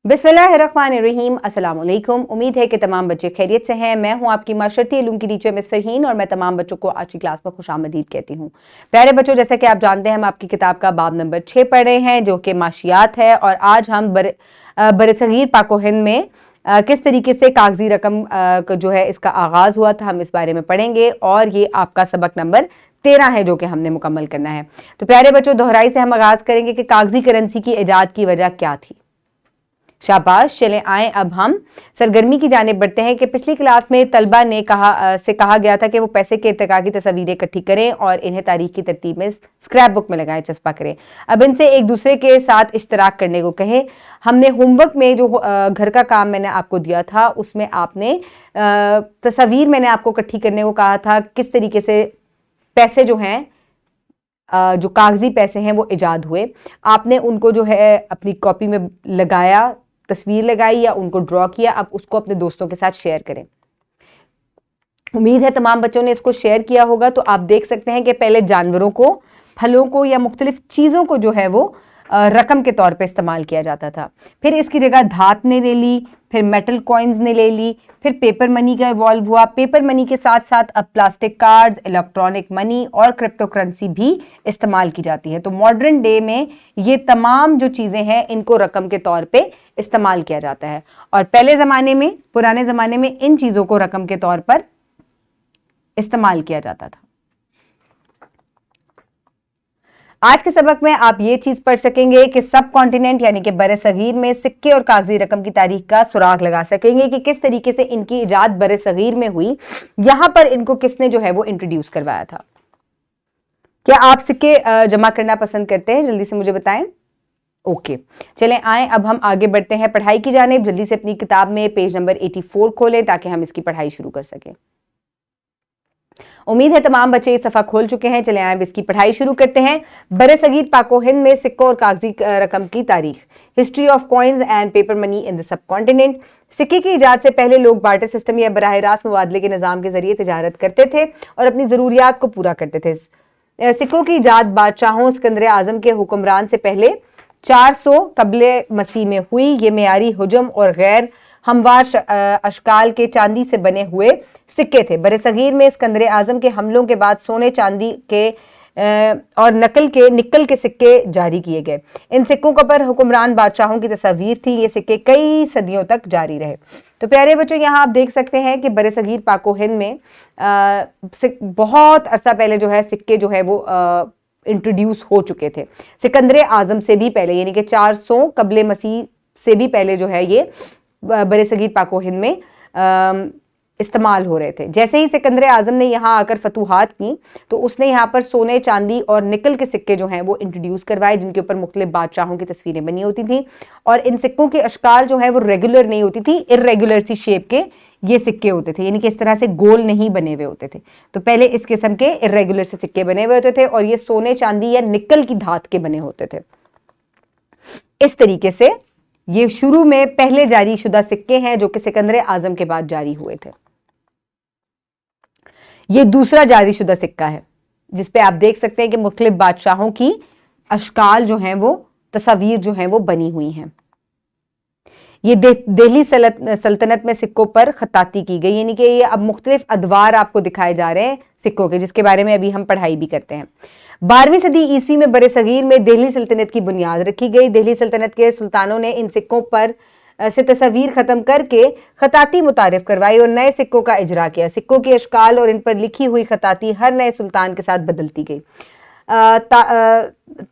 बिस्मिल्लाहिर्रहमानिर्रहीम। अस्सलाम वालेकुम। उम्मीद है कि तमाम बच्चे खैरियत से हैं। मैं हूं आपकी माशरती इल्म की टीचर मिस फरहीन और मैं तमाम बच्चों को आज की क्लास में खुशामदीद कहती हूं। प्यारे बच्चों, जैसा कि आप जानते हैं हम आपकी किताब का बाब नंबर 6 पढ़ रहे हैं जो कि माशियात है, और आज हम बरसगीर पाको हिंद में किस तरीके से कागजी रकम जो है इसका आगाज़ हुआ था, हम इस बारे में पढ़ेंगे। और ये आपका सबक नंबर 13 है जो कि हमने मुकम्मल करना है। तो प्यारे बच्चों, दोहराई से हम आगाज़ करेंगे कि कागजी करेंसी की इजाद की वजह क्या थी। शाबाश, चलें आए अब हम सरगर्मी की जानिब बढ़ते हैं कि पिछली क्लास में तलबा ने कहा गया था कि वो पैसे के इर्तिका की तस्वीरें इकट्ठी करें और इन्हें तारीख की तरतीब में स्क्रैप बुक में लगाएं, चस्पा करें। अब इनसे एक दूसरे के साथ इश्तराक करने को कहें। हमने होमवर्क में जो घर का काम मैंने आपको दिया था उसमें आपने तस्वीर मैंने आपको इकट्ठी करने को कहा था, किस तरीके से पैसे जो हैं जो कागजी पैसे हैं वो इजाद हुए। आपने उनको जो है अपनी कॉपी में लगाया, तस्वीर लगाई या उनको ड्रॉ किया। अब उसको अपने दोस्तों के साथ शेयर करें। उम्मीद है तमाम बच्चों ने इसको शेयर किया होगा। तो आप देख सकते हैं कि पहले जानवरों को, फलों को या मुख्तलिफ चीज़ों को जो है वो रकम के तौर पे इस्तेमाल किया जाता था। फिर इसकी जगह धात ने ले ली, फिर मेटल कॉइन्स ने ले ली, फिर पेपर मनी का इवॉल्व हुआ। पेपर मनी के साथ साथ अब प्लास्टिक कार्ड्स, इलेक्ट्रॉनिक मनी और क्रिप्टो करेंसी भी इस्तेमाल की जाती है। तो मॉडर्न डे में ये तमाम जो चीज़ें हैं इनको रकम के तौर पे इस्तेमाल किया जाता है। और पहले ज़माने में, पुराने ज़माने में इन चीज़ों को रकम के तौर पर इस्तेमाल किया जाता था। आज के सबक में आप ये चीज पढ़ सकेंगे कि सब कॉन्टिनेंट यानी कि बरसगीर में सिक्के और कागजी रकम की तारीख का सुराग लगा सकेंगे कि किस तरीके से इनकी इजाद बरसगीर में हुई, यहां पर इनको किसने जो है वो इंट्रोड्यूस करवाया था। क्या आप सिक्के जमा करना पसंद करते हैं? जल्दी से मुझे बताएं। ओके, चलें आए अब हम आगे बढ़ते हैं पढ़ाई की जानिब। जल्दी से अपनी किताब में पेज नंबर 84 खोलें ताकि हम इसकी पढ़ाई शुरू कर सकें। उम्मीद है तमाम बच्चे ये सफ़ा खोल चुके हैं। चले आए इसकी पढ़ाई शुरू करते हैं। बरसगीर पाको हिंद में सिक्कों और कागजी रकम की तारीख। History of coins and paper money in the sub continent. सिक्के की इजाद से पहले लोग बार्टर सिस्टम या बराह रास्त मुबादले के निज़ाम के जरिए तिजारत करते थे और अपनी ज़रूरियात को पूरा करते थे। सिक्कों की इजाद बादशाहों सिकंदर आजम के हुक्मरान से पहले 400 कबले मसीह में हुई। ये मेयारी हुजम और गैर हमवार अशकाल के चांदी से बने हुए सिक्के थे। बरसगीर में सिकंदर आजम के हमलों के बाद सोने, चांदी के और निकल के सिक्के जारी किए गए। इन सिक्कों पर हुक्मरान बादशाहों की तस्वीर थी। ये सिक्के कई सदियों तक जारी रहे। तो प्यारे बच्चों, यहाँ आप देख सकते हैं कि बरसगीर पाको हिंद में बहुत अरसा पहले जो है सिक्के जो है वो इंट्रोड्यूस हो चुके थे। सिकंदर आजम से भी पहले यानी कि 400 कबले मसीह से भी पहले जो है ये बरसगीर पाको हिंद में इस्तेमाल हो रहे थे। जैसे ही सिकंदर आजम ने यहाँ आकर फतूहात की तो उसने यहाँ पर सोने, चांदी और निकल के सिक्के जो हैं वो इंट्रोड्यूस करवाए, जिनके ऊपर मुख्तलिफ बादशाहों की तस्वीरें बनी होती थी। और इन सिक्कों की अशकाल जो है वो रेगुलर नहीं होती थी, इर्रेगुलर सी शेप के ये सिक्के होते थे, यानी कि इस तरह से गोल नहीं बने हुए होते थे। तो पहले इस किस्म के इर्रेगुलर से सिक्के बने हुए होते थे और ये सोने, चांदी या निकल की धात के बने होते थे। इस तरीके से ये शुरू में पहले जारी शुदा सिक्के हैं जो कि सिकंदर आजम के बाद जारी हुए थे। ये दूसरा जारी शुदा सिक्का है जिसपे आप देख सकते हैं कि मुख्तलिफ बादशाहों की अशकाल जो हैं वो, तस्वीर जो हैं वो बनी हुई हैं। ये दिल्ली सल्तनत में सिक्कों पर खताती की गई, यानी कि ये अब मुख्तलिफ अदवार आपको दिखाए जा रहे हैं सिक्कों के, जिसके बारे में अभी हम पढ़ाई भी करते हैं। 12वीं सदी ईस्वी में बरसगीर में दिल्ली सल्तनत की बुनियाद रखी गई। दिल्ली सल्तनत के सुल्तानों ने इन सिक्कों पर से तस्वीर खत्म करके खताती मुतारिफ करवाई और नए सिक्कों का इजरा किया। सिक्कों की अशकाल और इन पर लिखी हुई खताती हर नए सुल्तान के साथ बदलती गई।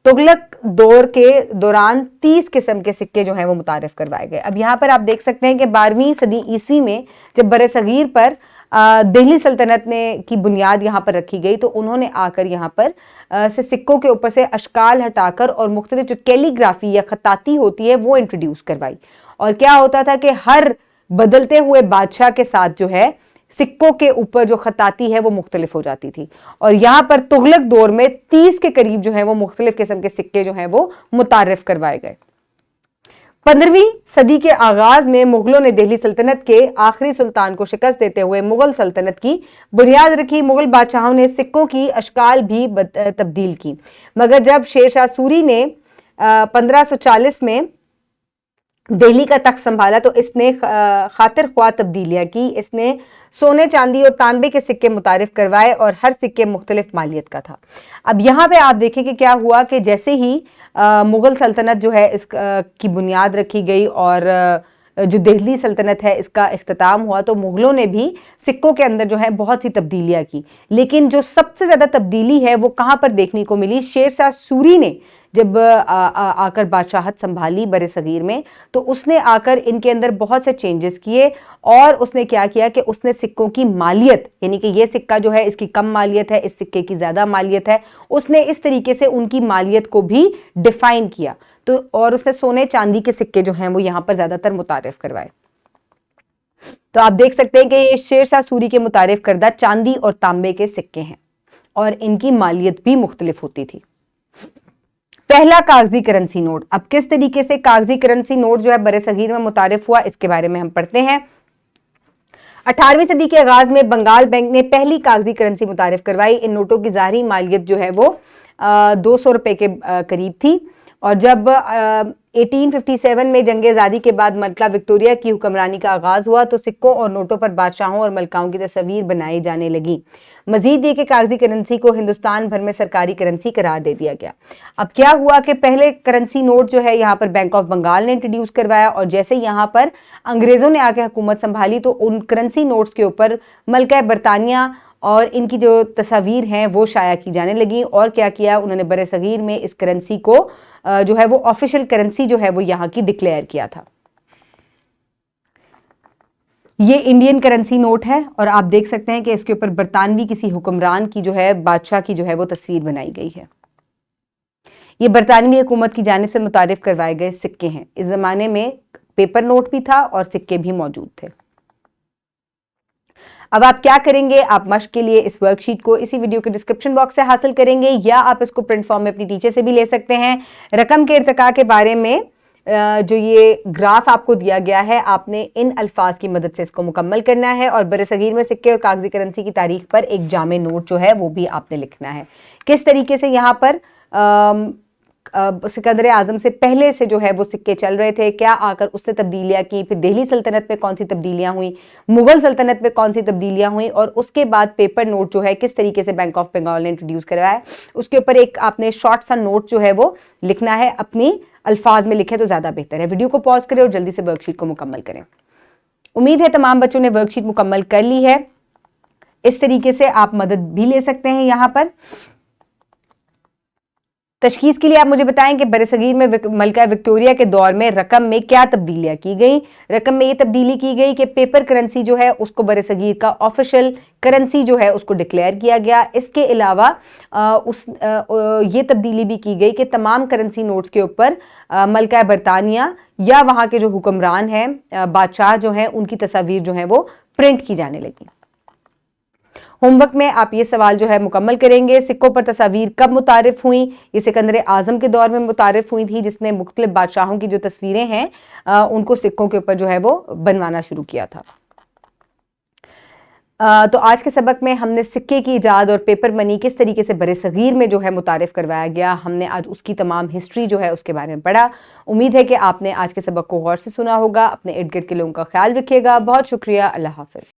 तुगलक दौर के दौरान 30 किस्म के सिक्के जो हैं वो मुतारिफ करवाए गए। अब यहाँ पर आप देख सकते हैं कि 12वीं सदी ईस्वी में जब बरसगीर पर दिल्ली सल्तनत की बुनियाद यहाँ पर रखी गई तो उन्होंने आकर यहाँ पर से सिक्कों के ऊपर से अशकाल हटाकर और मुख्तलिफ जो कैलीग्राफी या खताती होती है वो इंट्रोड्यूस करवाई। और क्या होता था कि हर बदलते हुए बादशाह के साथ जो है सिक्कों के ऊपर जो खताती है वो मुख्तलिफ हो जाती थी। और यहाँ पर तुगलक दौर में 30 के करीब जो है वो मुख्तलिफ किस्म के सिक्के जो हैं वो मुतारिफ करवाए गए। 15वीं सदी के आगाज में मुगलों ने दिल्ली सल्तनत के आखिरी सुल्तान को शिकस्त देते हुए मुगल सल्तनत की बुनियाद रखी। मुगल बादशाहों ने सिक्कों की अशकाल भी तब्दील की, मगर जब शेर शाह सूरी ने 1540 में دہلی کا تخت سنبھالا تو اس نے خاطر خواہ تبدیلیاں کی. اس نے سونے چاندی اور تانبے کے سکے متعارف کروائے اور ہر سکے مختلف مالیت کا تھا. اب یہاں پہ آپ دیکھیں کہ کیا ہوا کہ جیسے ہی مغل سلطنت جو ہے اس کی بنیاد رکھی گئی اور جو دہلی سلطنت ہے اس کا اختتام ہوا، تو مغلوں نے بھی سکوں کے اندر جو ہے بہت سی تبدیلیاں کی. لیکن جو سب سے زیادہ تبدیلی ہے وہ کہاں پر دیکھنے کو ملی؟ شیر شاہ سوری نے جب آ کر بادشاہت سنبھالی بر صغیر میں، تو اس نے آ کر ان کے اندر بہت سے چینجز کیے. اور اس نے کیا کیا کہ اس نے سکوں کی مالیت، یعنی کہ یہ سکہ جو ہے اس کی کم مالیت ہے، اس سکے کی زیادہ مالیت ہے، اس نے اس طریقے سے ان کی مالیت کو بھی ڈیفائن کیا. تو اور اس نے سونے چاندی کے سکے جو ہیں وہ یہاں پر زیادہ تر متعارف کروائے. تو آپ دیکھ سکتے ہیں کہ یہ شیر شاہ سوری کے متعارف کردہ چاندی اور تانبے کے سکے ہیں اور ان کی مالیت بھی مختلف ہوتی تھی. پہلا کاغذی کرنسی نوٹ. اب کس طریقے سے کاغذی کرنسی نوٹ جو ہے بر صغیر میں متعارف ہوا، اس کے بارے میں ہم پڑھتے ہیں. 18ویں صدی کے آغاز میں بنگال بینک نے پہلی کاغذی کرنسی متعارف کروائی. ان نوٹوں کی ظاہری مالیت جو ہے وہ 200 روپے کے قریب تھی. اور جب 1857 میں جنگ آزادی کے بعد ملکہ وکٹوریہ کی حکمرانی کا آغاز ہوا تو سکوں اور نوٹوں پر بادشاہوں اور ملکاؤں کی تصاویر بنائی جانے لگی. مزید یہ کہ کاغذی کرنسی کو ہندوستان بھر میں سرکاری کرنسی قرار دے دیا گیا. اب کیا ہوا کہ پہلے کرنسی نوٹ جو ہے یہاں پر بینک آف بنگال نے انٹروڈیوس کروایا، اور جیسے یہاں پر انگریزوں نے آ کے حکومت سنبھالی تو ان کرنسی نوٹس کے اوپر ملکہ برطانیہ اور ان کی جو تصاویر ہیں وہ شائع کی جانے لگی. اور کیا کیا انہوں نے بر صغیر میں اس کرنسی کو جو ہے وہ آفیشل کرنسی جو ہے وہ یہاں کی ڈکلیئر کیا تھا. یہ انڈین کرنسی نوٹ ہے اور آپ دیکھ سکتے ہیں کہ اس کے اوپر برطانوی کسی حکمران کی جو ہے، بادشاہ کی جو ہے وہ تصویر بنائی گئی ہے. یہ برطانوی حکومت کی جانب سے متعارف کروائے گئے سکے ہیں. اس زمانے میں پیپر نوٹ بھی تھا اور سکے بھی موجود تھے. اب آپ کیا کریں گے؟ آپ مشق کے لیے اس ورک شیٹ کو اسی ویڈیو کے ڈسکرپشن باکس سے حاصل کریں گے، یا آپ اس کو پرنٹ فارم میں اپنی ٹیچر سے بھی لے سکتے ہیں. رقم کے ارتقاء کے بارے میں جو یہ گراف آپ کو دیا گیا ہے، آپ نے ان الفاظ کی مدد سے اس کو مکمل کرنا ہے. اور برصغیر میں سکے اور کاغذی کرنسی کی تاریخ پر ایک جامع نوٹ جو ہے وہ بھی آپ نے لکھنا ہے. کس طریقے سے یہاں پر سکندر اعظم سے پہلے سے جو ہے وہ سکے چل رہے تھے، کیا آ کر اس نے تبدیلیاں کی، پھر دہلی سلطنت میں کون سی تبدیلیاں ہوئیں، مغل سلطنت میں کون سی تبدیلیاں ہوئیں، اور اس کے بعد پیپر نوٹ جو ہے کس طریقے سے بینک آف بنگال نے انٹروڈیوس کروایا. اس کے اوپر ایک آپ نے شارٹ سا نوٹ جو ہے وہ لکھنا ہے. اپنی الفاظ میں لکھیں تو زیادہ بہتر ہے. ویڈیو کو پاز کریں اور جلدی سے ورک شیٹ کو مکمل کریں. امید ہے تمام بچوں نے ورک شیٹ مکمل کر لی ہے. اس طریقے سے آپ مدد بھی لے سکتے ہیں. یہاں پر تشخیص کے لیے آپ مجھے بتائیں کہ برصغیر میں ملکہ وکٹوریہ کے دور میں رقم میں کیا تبدیلیاں کی گئیں. رقم میں یہ تبدیلی کی گئی کہ پیپر کرنسی جو ہے اس کو برصغیر کا آفیشل کرنسی جو ہے اس کو ڈکلیئر کیا گیا. اس کے علاوہ یہ تبدیلی بھی کی گئی کہ تمام کرنسی نوٹس کے اوپر ملکہ برطانیہ یا وہاں کے جو حکمران ہیں، بادشاہ جو ہیں، ان کی تصاویر جو ہیں وہ پرنٹ کی جانے لگی. ہوم ورک میں آپ یہ سوال جو ہے مکمل کریں گے. سکوں پر تصاویر کب متعارف ہوئیں؟ یہ سکندر اعظم کے دور میں متعارف ہوئی تھی، جس نے مختلف بادشاہوں کی جو تصویریں ہیں ان کو سکوں کے اوپر جو ہے وہ بنوانا شروع کیا تھا. تو آج کے سبق میں ہم نے سکے کی ایجاد اور پیپر منی کس طریقے سے برصغیر میں جو ہے متعارف کروایا گیا، ہم نے آج اس کی تمام ہسٹری جو ہے اس کے بارے میں پڑھا. امید ہے کہ آپ نے آج کے سبق کو غور سے سنا ہوگا. اپنے ارد گرد کے لوگوں کا خیال رکھیے گا. بہت شکریہ. اللہ حافظ.